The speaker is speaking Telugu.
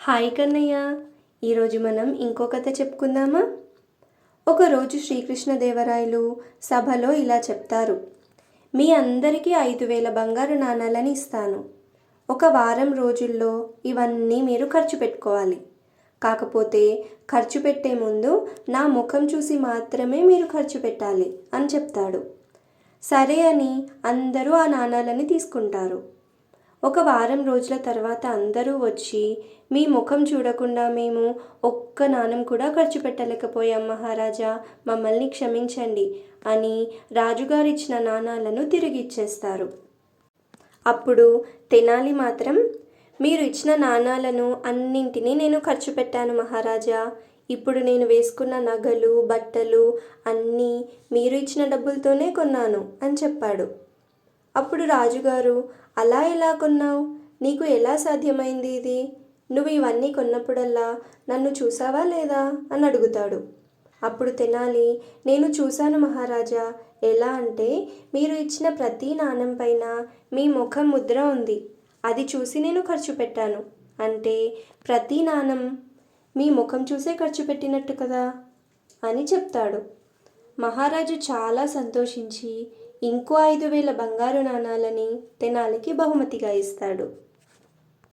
హాయ్ కన్నయ్య. ఈరోజు మనం ఇంకో కథ చెప్పుకుందామా? ఒకరోజు శ్రీకృష్ణదేవరాయలు సభలో ఇలా చెప్తారు. మీ అందరికీ 5,000 బంగారు నాణాలని ఇస్తాను. ఒక వారం రోజుల్లో ఇవన్నీ మీరు ఖర్చు పెట్టుకోవాలి. కాకపోతే ఖర్చు పెట్టే ముందు నా ముఖం చూసి మాత్రమే మీరు ఖర్చు పెట్టాలి అని చెప్తాడు. సరే అని అందరూ ఆ నాణాలని తీసుకుంటారు. ఒక వారం రోజుల తర్వాత అందరూ వచ్చి, మీ ముఖం చూడకుండా మేము ఒక్క నాణం కూడా ఖర్చు పెట్టలేకపోయాం మహారాజా, మమ్మల్ని క్షమించండి అని రాజుగారు ఇచ్చిన నాణాలను తిరిగి ఇచ్చేస్తారు. అప్పుడు తెనాలి మాత్రం, మీరు ఇచ్చిన నాణాలను అన్నింటినీ నేను ఖర్చు పెట్టాను మహారాజా. ఇప్పుడు నేను వేసుకున్న నగలు, బట్టలు అన్నీ మీరు ఇచ్చిన డబ్బులతోనే కొన్నాను అని చెప్పాడు. అప్పుడు రాజుగారు, అలా ఎలా కొన్నావు? నీకు ఎలా సాధ్యమైంది ఇది? నువ్వు ఇవన్నీ కొన్నప్పుడల్లా నన్ను చూసావా లేదా అని అడుగుతాడు. అప్పుడు తెనాలి, నేను చూశాను మహారాజా. ఎలా అంటే, మీరు ఇచ్చిన ప్రతి నాణం పైన మీ ముఖం ముద్ర ఉంది. అది చూసి నేను ఖర్చు పెట్టాను. అంటే ప్రతి నాణం మీ ముఖం చూసే ఖర్చు పెట్టినట్టు కదా అని చెప్తాడు. మహారాజు చాలా సంతోషించి ఇంకో 5,000 బంగారు నాణాలని తెనాలికి బహుమతిగా ఇస్తాడు.